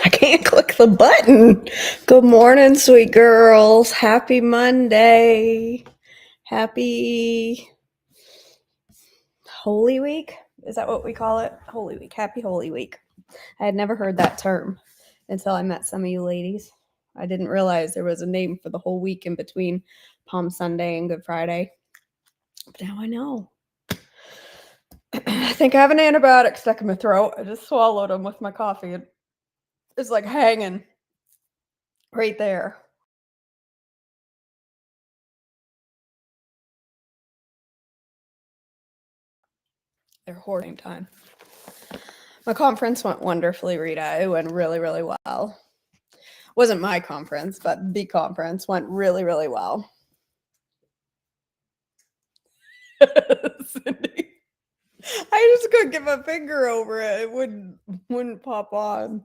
I can't click the button. Good morning, sweet girls. Happy Monday. Happy Holy Week. Is that what we call it? Holy Week. Happy Holy Week. I had never heard that term until I met some of you ladies. I didn't realize there was a name for the whole week in between Palm Sunday and Good Friday. But now I know. I think I have an antibiotic stuck in my throat. I just swallowed them with my coffee. It's like hanging right there. They're hoarding time. My conference went wonderfully, Rita. It went really, really well. Wasn't my conference, but the conference went really, really well. Cindy, I just couldn't get my finger over it. It wouldn't pop on.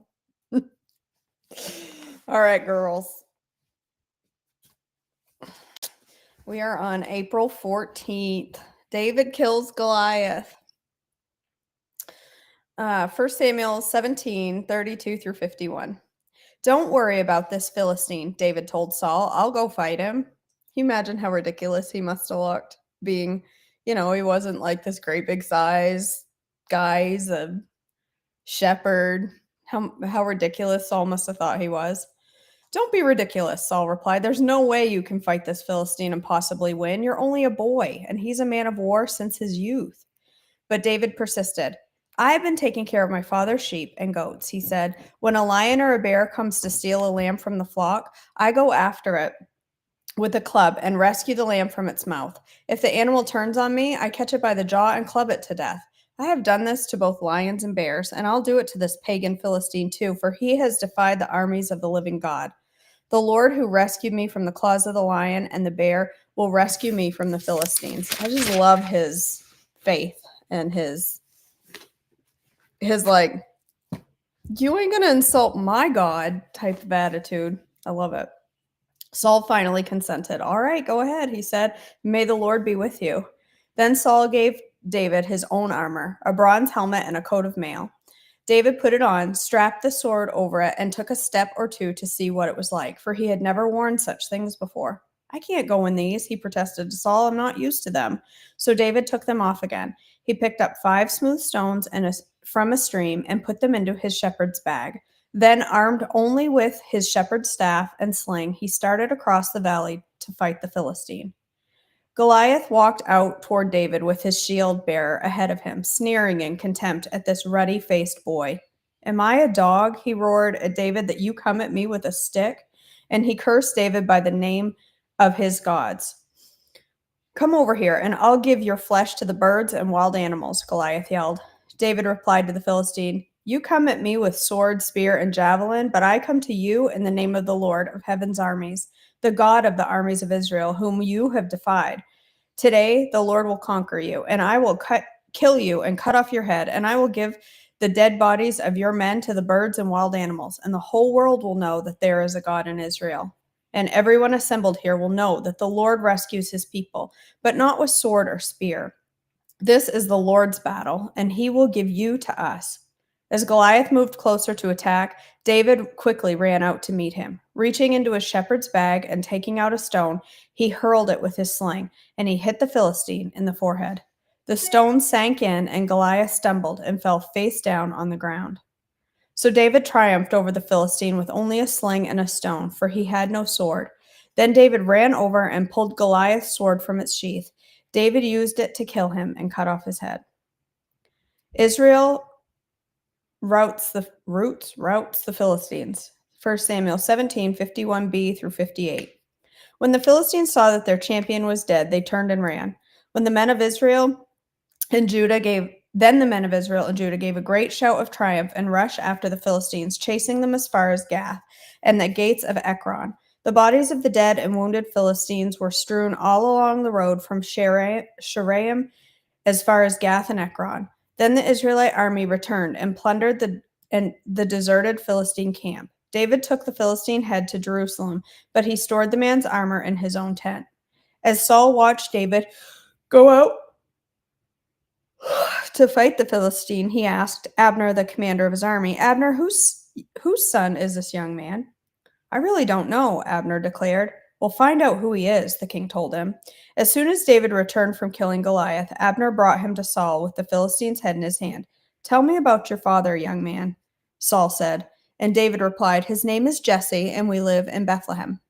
All right, girls. We are on April 14th. David kills Goliath. 1 Samuel 17, 32 through 51. Don't worry about this Philistine, David told Saul. I'll go fight him. Can you imagine how ridiculous he must have looked being, he wasn't like this great big size guy. He's a shepherd. How ridiculous Saul must have thought he was. Don't be ridiculous, Saul replied. There's no way you can fight this Philistine and possibly win. You're only a boy, and he's a man of war since his youth. But David persisted. I've been taking care of my father's sheep and goats, he said. When a lion or a bear comes to steal a lamb from the flock, I go after it with a club and rescue the lamb from its mouth. If the animal turns on me, I catch it by the jaw and club it to death. I have done this to both lions and bears, and I'll do it to this pagan Philistine too, for he has defied the armies of the living God. The Lord who rescued me from the claws of the lion and the bear will rescue me from the Philistines. I just love his faith and his like, you ain't gonna insult my God type of attitude. I love it. Saul finally consented. All right, go ahead, he said. May the Lord be with you. Then Saul gave David his own armor, a bronze helmet and a coat of mail. David put it on, strapped the sword over it, and took a step or two to see what it was like, for he had never worn such things before. I can't go in these, he protested to Saul. I'm not used to them. So David took them off again. He picked up 5 smooth stones from a stream and put them into his shepherd's bag. Then, armed only with his shepherd's staff and sling, he started across the valley to fight the Philistine. Goliath walked out toward David with his shield bearer ahead of him, sneering in contempt at this ruddy-faced boy. Am I a dog, he roared at David, that you come at me with a stick? And he cursed David by the name of his gods. Come over here, and I'll give your flesh to the birds and wild animals, Goliath yelled. David replied to the Philistine, You come at me with sword, spear, and javelin, but I come to you in the name of the Lord of heaven's armies, the God of the armies of Israel, whom you have defied. Today the Lord will conquer you, and I will kill you and cut off your head, and I will give the dead bodies of your men to the birds and wild animals, and the whole world will know that there is a God in Israel. And everyone assembled here will know that the Lord rescues his people, but not with sword or spear. This is the Lord's battle, and he will give you to us. As Goliath moved closer to attack, David quickly ran out to meet him. Reaching into his shepherd's bag and taking out a stone, he hurled it with his sling, and he hit the Philistine in the forehead. The stone sank in, and Goliath stumbled and fell face down on the ground. So David triumphed over the Philistine with only a sling and a stone, for he had no sword. Then David ran over and pulled Goliath's sword from its sheath. David used it to kill him and cut off his head. Israel routs the Philistines. 1 Samuel 17, 51b through 58. When the Philistines saw that their champion was dead, they turned and ran. When the men of Israel and Judah gave a great shout of triumph and rushed after the Philistines, chasing them as far as Gath and the gates of Ekron. The bodies of the dead and wounded Philistines were strewn all along the road from Sharaim as far as Gath and Ekron. Then the Israelite army returned and plundered the deserted Philistine camp. David took the Philistine head to Jerusalem, but he stored the man's armor in his own tent. As Saul watched David go out to fight the Philistine, he asked Abner, the commander of his army, Abner, whose Whose son is this young man?" "I really don't know," Abner declared. "We'll find out who he is," the king told him. As soon as David returned from killing Goliath, Abner brought him to Saul with the Philistine's head in his hand. "Tell me about your father, young man," Saul said. And David replied, "His name is Jesse, and we live in Bethlehem."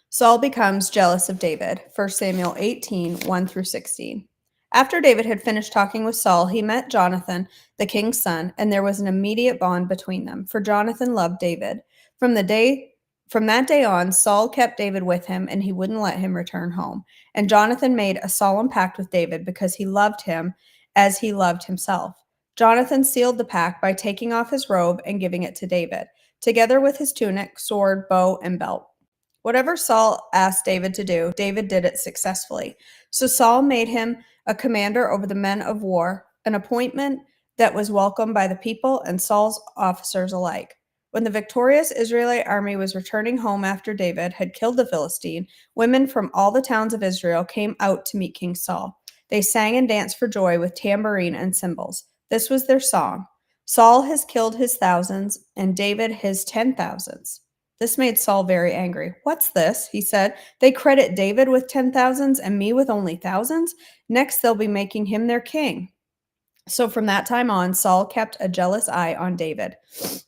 Saul becomes jealous of David. 1 Samuel 18, 1 through 16. After David had finished talking with Saul, he met Jonathan, the king's son, and there was an immediate bond between them, for Jonathan loved David. From that day on, Saul kept David with him, and he wouldn't let him return home. And Jonathan made a solemn pact with David because he loved him as he loved himself. Jonathan sealed the pact by taking off his robe and giving it to David, together with his tunic, sword, bow, and belt. Whatever Saul asked David to do, David did it successfully. So Saul made him a commander over the men of war, an appointment that was welcomed by the people and Saul's officers alike. When the victorious Israelite army was returning home after David had killed the Philistine, women from all the towns of Israel came out to meet King Saul. They sang and danced for joy with tambourine and cymbals. This was their song: "Saul has killed his thousands, and David his 10,000s." This made Saul very angry. "What's this?" he said. "They credit David with 10,000s and me with only thousands? Next, they'll be making him their king." So from that time on, Saul kept a jealous eye on David.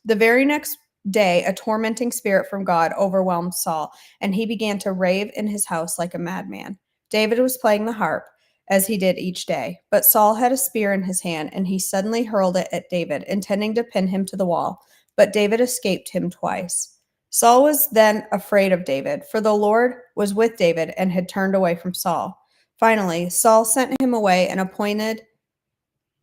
The very next day, a tormenting spirit from God overwhelmed Saul, and he began to rave in his house like a madman. David was playing the harp, as he did each day, but Saul had a spear in his hand, and he suddenly hurled it at David, intending to pin him to the wall. But David escaped him twice. Saul was then afraid of David, for the Lord was with David and had turned away from Saul. Finally, Saul sent him away and appointed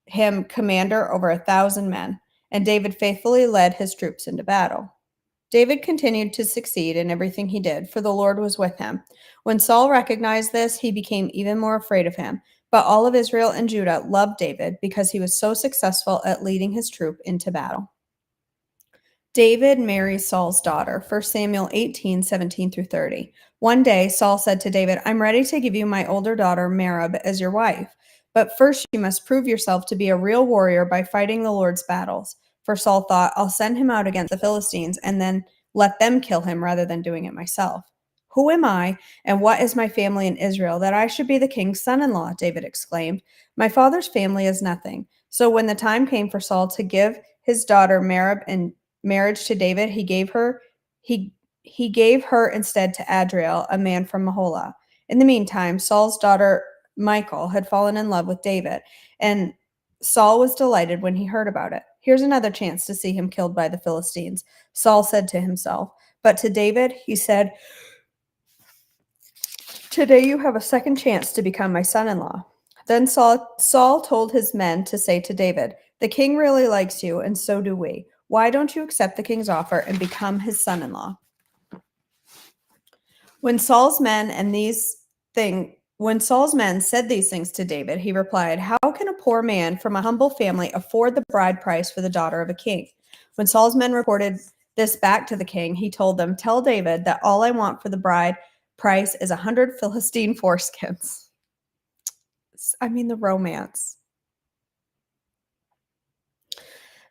him commander over 1,000 men, and David faithfully led his troops into battle. David continued to succeed in everything he did, for the Lord was with him. When Saul recognized this, he became even more afraid of him. But all of Israel and Judah loved David because he was so successful at leading his troop into battle. David marries Saul's daughter, 1 Samuel 18, 17 through 30. One day, Saul said to David, "I'm ready to give you my older daughter, Merab, as your wife. But first you must prove yourself to be a real warrior by fighting the Lord's battles." For Saul thought, "I'll send him out against the Philistines and then let them kill him rather than doing it myself." "Who am I, and what is my family in Israel, that I should be the king's son-in-law?" David exclaimed. "My father's family is nothing." So when the time came for Saul to give his daughter Merab in marriage to David, he gave her instead to Adriel, a man from Mahola. In the meantime, Saul's daughter Michal had fallen in love with David, and Saul was delighted when he heard about it. "Here's another chance to see him killed by the Philistines," Saul said to himself. But to David, he said, "Today you have a second chance to become my son-in-law." Then Saul told his men to say to David, "The king really likes you, and so do we. Why don't you accept the king's offer and become his son-in-law?" When Saul's men said these things to David, he replied, "How can a poor man from a humble family afford the bride price for the daughter of a king?" When Saul's men reported this back to the king, he told them, "Tell David that all I want for the bride price is 100 Philistine foreskins." I mean, the romance.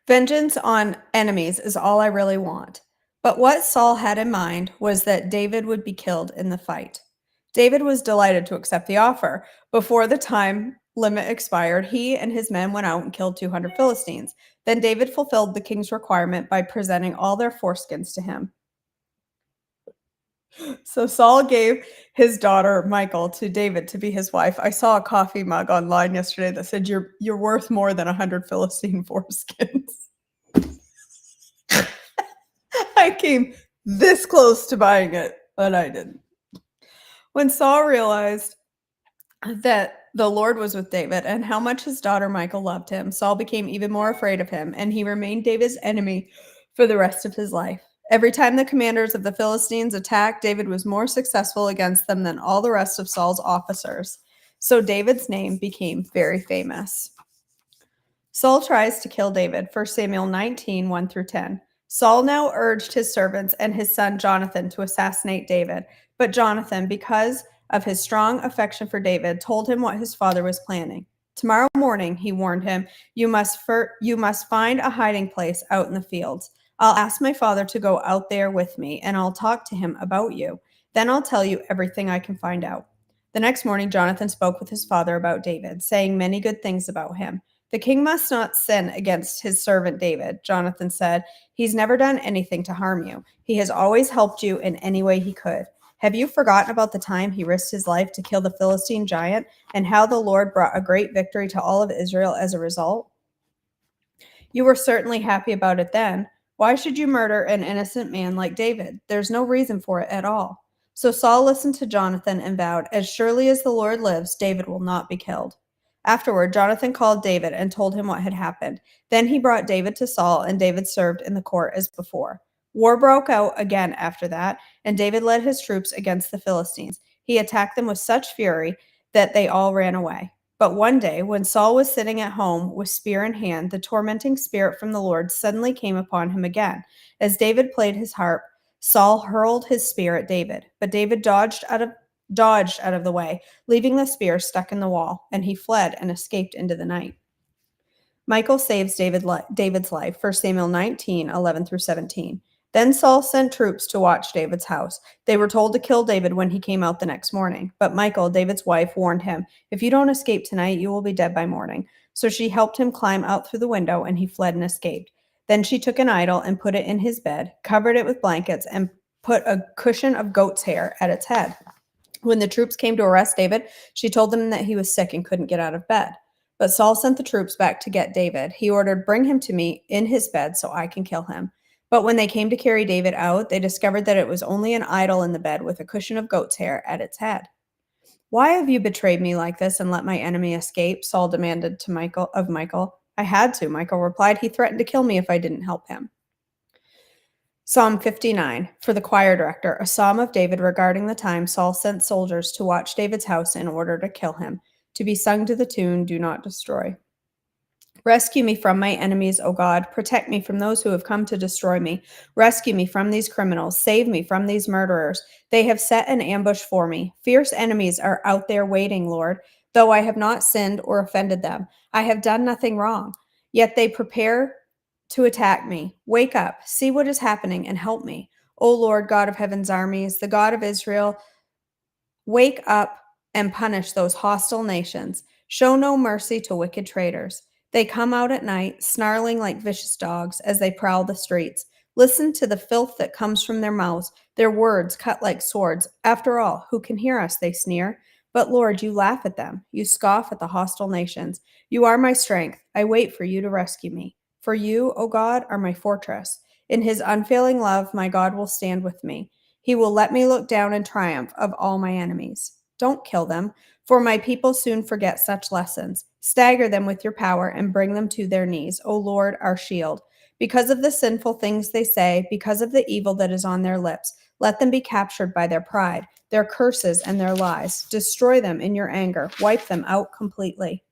"Vengeance on enemies is all I really want." But what Saul had in mind was that David would be killed in the fight. David was delighted to accept the offer. Before the time limit expired, he and his men went out and killed 200 Philistines. Then David fulfilled the king's requirement by presenting all their foreskins to him. So Saul gave his daughter Michal to David to be his wife. I saw a coffee mug online yesterday that said, "You're worth more than 100 Philistine foreskins." I came this close to buying it, but I didn't. When Saul realized that the Lord was with David and how much his daughter Michal loved him, Saul became even more afraid of him, and he remained David's enemy for the rest of his life. Every time the commanders of the Philistines attacked, David was more successful against them than all the rest of Saul's officers. So David's name became very famous. Saul tries to kill David, 1 Samuel 19, 1 through 10. Saul now urged his servants and his son Jonathan to assassinate David. But Jonathan, because of his strong affection for David, told him what his father was planning. Tomorrow morning, he warned him, you must find a hiding place out in the fields. I'll ask my father to go out there with me, and I'll talk to him about you. Then I'll tell you everything I can find out. The next morning, Jonathan spoke with his father about David, saying many good things about him. The king must not sin against his servant David, Jonathan said. He's never done anything to harm you. He has always helped you in any way he could. Have you forgotten about the time he risked his life to kill the Philistine giant and how the Lord brought a great victory to all of Israel as a result? You were certainly happy about it then. Why should you murder an innocent man like David? There's no reason for it at all. So Saul listened to Jonathan and vowed, as surely as the Lord lives, David will not be killed. Afterward, Jonathan called David and told him what had happened. Then he brought David to Saul, and David served in the court as before. War broke out again after that, and David led his troops against the Philistines. He attacked them with such fury that they all ran away. But one day, when Saul was sitting at home with spear in hand, the tormenting spirit from the Lord suddenly came upon him again. As David played his harp, Saul hurled his spear at David, but David dodged out of the way, leaving the spear stuck in the wall, and he fled and escaped into the night. Michal saves David's life, 1 Samuel 19:11 through 17. Then Saul sent troops to watch David's house. They were told to kill David when he came out the next morning. But Michal, David's wife, warned him, if you don't escape tonight, you will be dead by morning. So she helped him climb out through the window, and he fled and escaped. Then she took an idol and put it in his bed, covered it with blankets, and put a cushion of goat's hair at its head. When the troops came to arrest David, she told them that he was sick and couldn't get out of bed. But Saul sent the troops back to get David. He ordered, bring him to me in his bed so I can kill him. But when they came to carry David out, they discovered that it was only an idol in the bed with a cushion of goat's hair at its head. Why have you betrayed me like this and let my enemy escape? Saul demanded to Michal. I had to, Michal replied. He threatened to kill me if I didn't help him. Psalm 59, for the choir director, a psalm of David regarding the time Saul sent soldiers to watch David's house in order to kill him, to be sung to the tune, Do Not Destroy. Rescue me from my enemies, O God. Protect me from those who have come to destroy me. Rescue me from these criminals. Save me from these murderers. They have set an ambush for me. Fierce enemies are out there waiting, Lord. Though I have not sinned or offended them, I have done nothing wrong. Yet they prepare to attack me. Wake up, see what is happening, and help me. O Lord, God of heaven's armies, the God of Israel, wake up and punish those hostile nations. Show no mercy to wicked traitors. They come out at night, snarling like vicious dogs as they prowl the streets. Listen to the filth that comes from their mouths, their words cut like swords. After all, who can hear us? They sneer. But Lord, you laugh at them. You scoff at the hostile nations. You are my strength. I wait for you to rescue me. For you, O God, are my fortress. In his unfailing love, my God will stand with me. He will let me look down in triumph of all my enemies. Don't kill them, for my people soon forget such lessons. Stagger them with your power and bring them to their knees, O Lord, our shield. Because of the sinful things they say, because of the evil that is on their lips, let them be captured by their pride, their curses, and their lies. Destroy them in your anger. Wipe them out completely.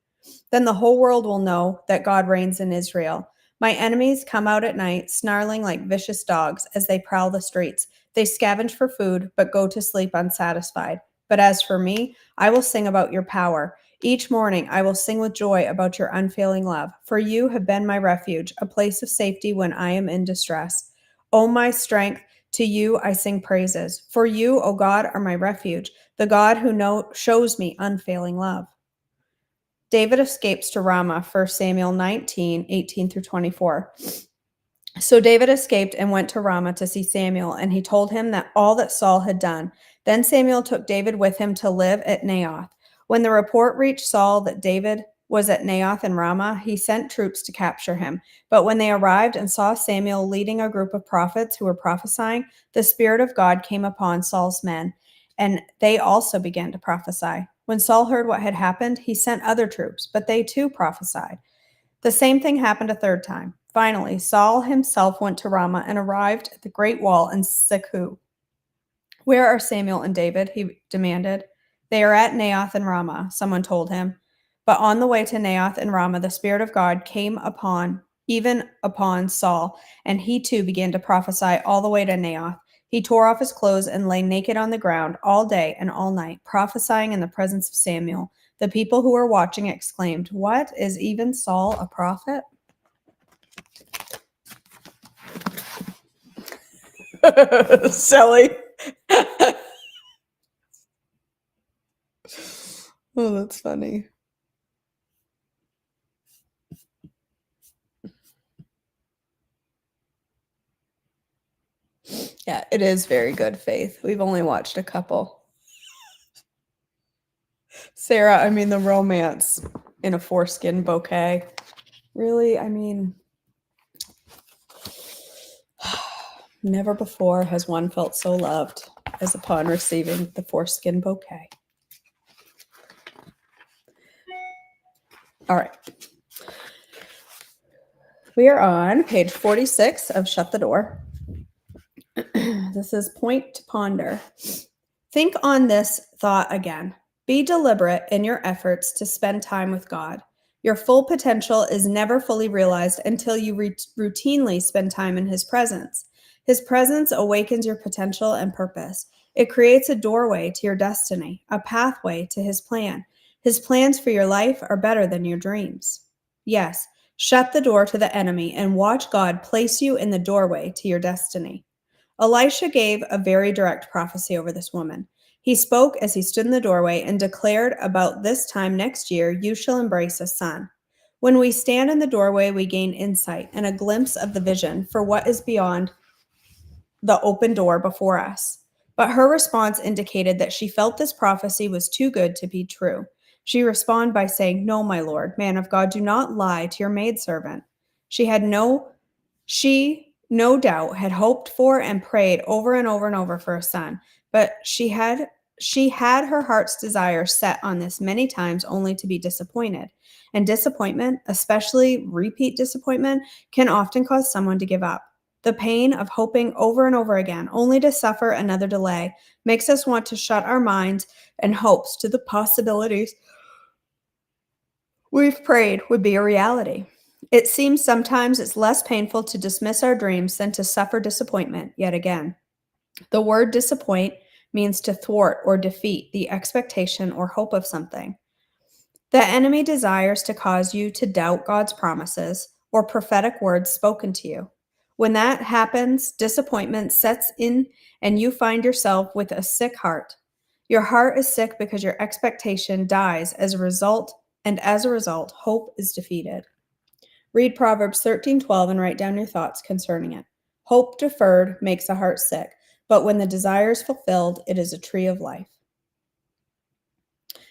Then the whole world will know that God reigns in Israel. My enemies come out at night, snarling like vicious dogs as they prowl the streets. They scavenge for food, but go to sleep unsatisfied. But as for me, I will sing about your power. Each morning I will sing with joy about your unfailing love, for you have been my refuge, a place of safety when I am in distress. O my strength, to you I sing praises. For you, O God, are my refuge, the God who shows me unfailing love. David escapes to Ramah, 1 Samuel 19:18 through 24. So David escaped and went to Ramah to see Samuel, and he told him that all that Saul had done. Then Samuel took David with him to live at Naioth. When the report reached Saul that David was at Naioth in Ramah, he sent troops to capture him. But when they arrived and saw Samuel leading a group of prophets who were prophesying, the Spirit of God came upon Saul's men, and they also began to prophesy. When Saul heard what had happened, he sent other troops, but they too prophesied. The same thing happened a third time. Finally, Saul himself went to Ramah and arrived at the great wall in Seku. Where are Samuel and David? He demanded. They are at Naioth and Ramah, someone told him. But on the way to Naioth and Ramah, the Spirit of God came upon Saul, and he too began to prophesy all the way to Naioth. He tore off his clothes and lay naked on the ground all day and all night, prophesying in the presence of Samuel. The people who were watching exclaimed, "What, is even Saul a prophet?" Silly. Oh, that's funny. Yeah, it is very good, Faith. We've only watched a couple. Sarah, I mean, the romance in a foreskin bouquet. Really? I mean, never before has one felt so loved as upon receiving the foreskin bouquet. All right. We are on page 46 of Shut the Door. This is point to ponder. Think on this thought again. Be deliberate in your efforts to spend time with God. Your full potential is never fully realized until you routinely spend time in His presence. His presence awakens your potential and purpose. It creates a doorway to your destiny, a pathway to His plan. His plans for your life are better than your dreams. Yes, shut the door to the enemy and watch God place you in the doorway to your destiny. Elisha gave a very direct prophecy over this woman. He spoke as he stood in the doorway and declared, "About this time next year, you shall embrace a son." When we stand in the doorway, we gain insight and a glimpse of the vision for what is beyond the open door before us. But her response indicated that she felt this prophecy was too good to be true. She responded by saying, "No, my lord, man of God, do not lie to your maidservant." She no doubt had hoped for and prayed over and over and over for a son, but she had her heart's desire set on this many times only to be disappointed. And disappointment, especially repeat disappointment, can often cause someone to give up. The pain of hoping over and over again only to suffer another delay makes us want to shut our minds and hopes to the possibilities we've prayed would be a reality. It seems sometimes it's less painful to dismiss our dreams than to suffer disappointment yet again. The word disappoint means to thwart or defeat the expectation or hope of something. The enemy desires to cause you to doubt God's promises or prophetic words spoken to you. When that happens, disappointment sets in and you find yourself with a sick heart. Your heart is sick because your expectation dies as a result, and as a result, hope is defeated. Read Proverbs 13:12 and write down your thoughts concerning it. Hope deferred makes the heart sick, but when the desire is fulfilled, it is a tree of life.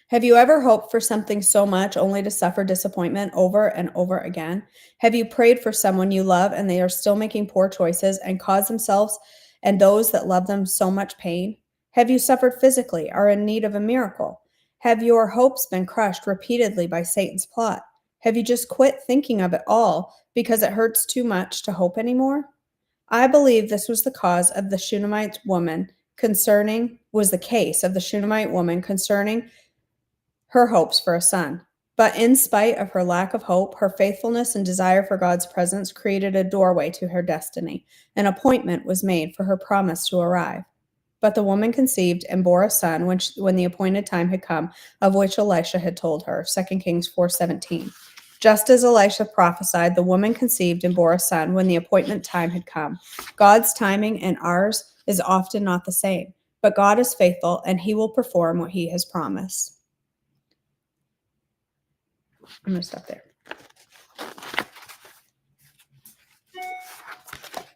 Have you ever hoped for something so much only to suffer disappointment over and over again? Have you prayed for someone you love and they are still making poor choices and cause themselves and those that love them so much pain? Have you suffered physically, are in need of a miracle? Have your hopes been crushed repeatedly by Satan's plot? Have you just quit thinking of it all because it hurts too much to hope anymore? I believe this was the case of the Shunammite woman concerning her hopes for a son. But in spite of her lack of hope, her faithfulness and desire for God's presence created a doorway to her destiny. An appointment was made for her promise to arrive. But the woman conceived and bore a son when the appointed time had come, of which Elisha had told her. 2 Kings 4:17. Just as Elisha prophesied, the woman conceived and bore a son when the appointment time had come. God's timing and ours is often not the same, but God is faithful and He will perform what He has promised. I'm going to stop there.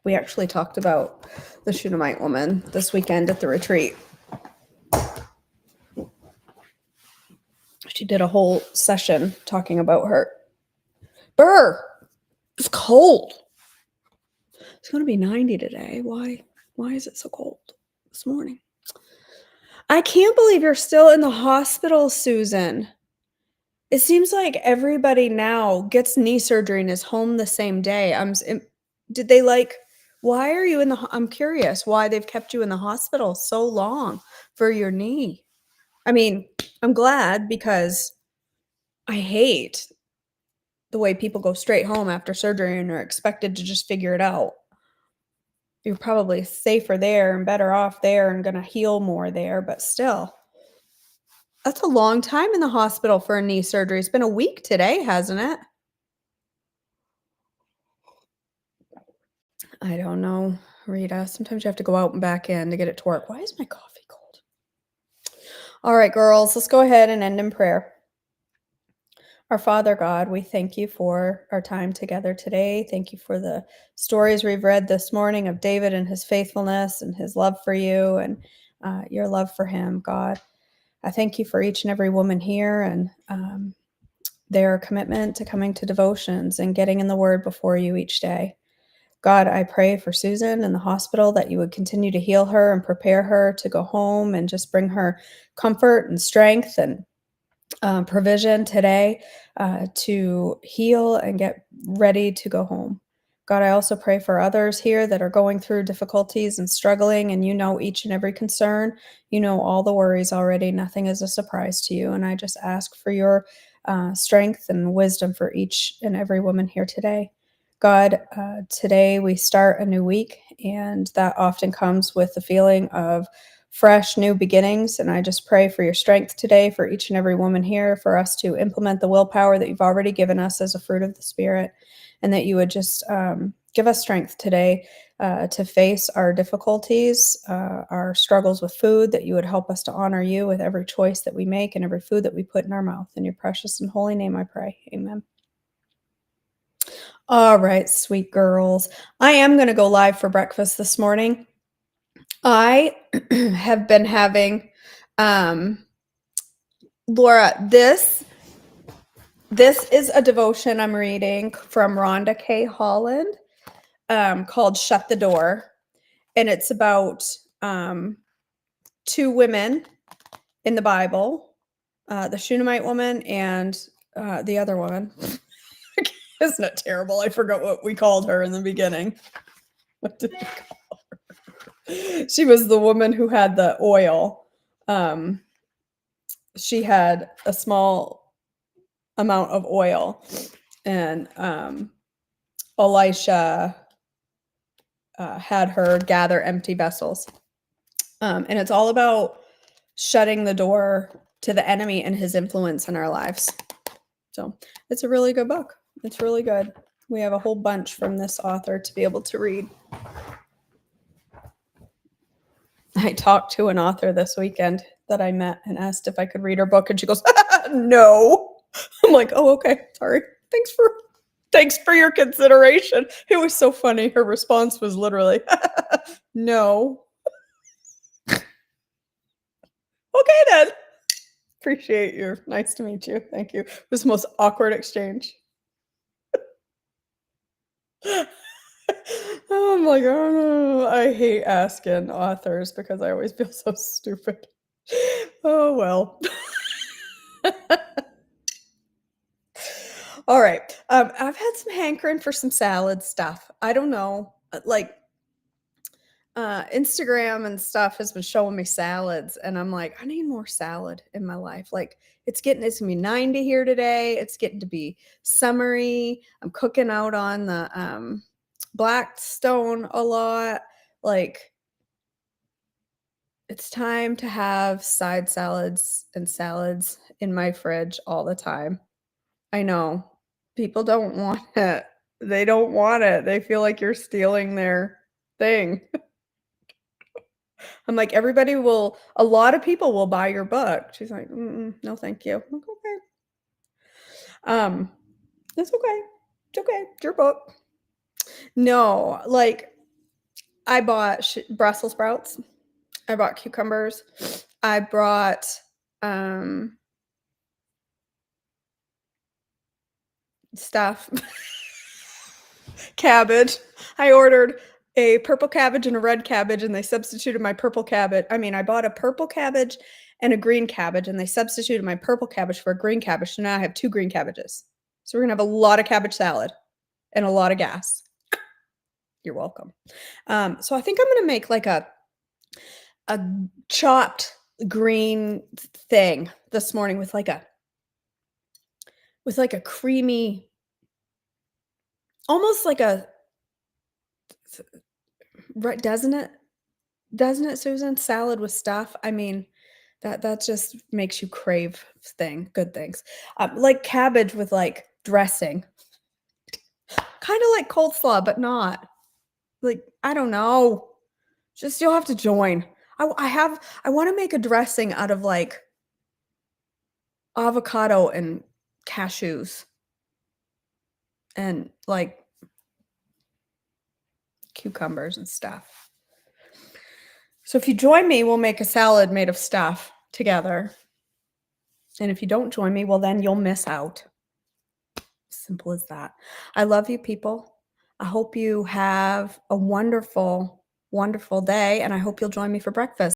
We actually talked about the Shunammite woman this weekend at the retreat. She did a whole session talking about her. Burr, it's cold. It's going to be 90 today. Why is it so cold this morning? I can't believe you're still in the hospital, Susan. It seems like everybody now gets knee surgery and is home the same day. Why are you I'm curious why they've kept you in the hospital so long for your knee. I mean, I'm glad because I hate the way people go straight home after surgery and are expected to just figure it out. you're probably safer there and better off there and gonna heal more there, but still, that's a long time in the hospital for a knee surgery. It's been a week today, hasn't it? I don't know, Rita. Sometimes you have to go out and back in to get it to work. Why is my coffee cold? All right, girls, let's go ahead and end in prayer. Our Father God, we thank you for our time together today. Thank you for the stories we've read this morning of David and his faithfulness and his love for you and your love for him, God. I thank you for each and every woman here and their commitment to coming to devotions and getting in the word before you each day. God, I pray for Susan in the hospital that you would continue to heal her and prepare her to go home and just bring her comfort and strength and provision today to heal and get ready to go home. God, I also pray for others here that are going through difficulties and struggling, and you know each and every concern. You know all the worries already. Nothing is a surprise to you. And I just ask for your strength and wisdom for each and every woman here today. God, today we start a new week, and that often comes with the feeling of fresh new beginnings. And I just pray for your strength today for each and every woman here, for us to implement the willpower that you've already given us as a fruit of the Spirit, and that you would just give us strength today to face our difficulties, our struggles with food, that you would help us to honor you with every choice that we make and every food that we put in our mouth. In your precious and holy name I pray. Amen. All right, sweet girls. I am going to go live for breakfast this morning. I have been having, Laura, this is a devotion I'm reading from Rhonda K. Holland called Shut the Door. And it's about two women in the Bible, the Shunammite woman and the other woman. Isn't it terrible? I forgot what we called her in the beginning. What did we call her? She was the woman who had the oil. She had a small amount of oil, and Elisha had her gather empty vessels. And it's all about shutting the door to the enemy and his influence in our lives. So it's a really good book. It's really good. We have a whole bunch from this author to be able to read. I talked to an author this weekend that I met and asked if I could read her book, and she goes, no. I'm like, oh, okay, sorry. Thanks for your consideration. It was so funny. Her response was literally, no. Okay, then. Appreciate you. Nice to meet you. Thank you. It was the most awkward exchange. Oh my god, I hate asking authors because I always feel so stupid. Oh well. All right. I've had some hankering for some salad stuff. I don't know. Like Instagram and stuff has been showing me salads, and I'm like, I need more salad in my life. Like it's gonna be 90 here today. It's getting to be summery. I'm cooking out on the Blackstone a lot. Like it's time to have side salads and salads in my fridge all the time. I know people don't want it. They don't want it. They feel like you're stealing their thing. I'm like, a lot of people will buy your book. She's like, no, thank you. I'm like, okay. It's okay. It's okay. It's your book. No, like I bought Brussels sprouts. I bought cucumbers. I brought stuff. Cabbage. I ordered a purple cabbage and a red cabbage, and they substituted my purple cabbage. I mean, I bought a purple cabbage and a green cabbage, and they substituted my purple cabbage for a green cabbage. So now I have two green cabbages. So we're gonna have a lot of cabbage salad and a lot of gas. You're welcome. So I think I'm gonna make like a chopped green thing this morning with like a creamy, almost like a Right, doesn't it? Doesn't it, Susan? Salad with stuff? I mean, that just makes you crave good things. Like cabbage with, like, dressing. Kinda like coleslaw, but not. Like, I don't know. Just you'll have to join. I wanna make a dressing out of, like, avocado and cashews and, like, cucumbers and stuff. So if you join me, we'll make a salad made of stuff together. And if you don't join me, well, then you'll miss out. Simple as that. I love you, people. I hope you have a wonderful, wonderful day, and I hope you'll join me for breakfast.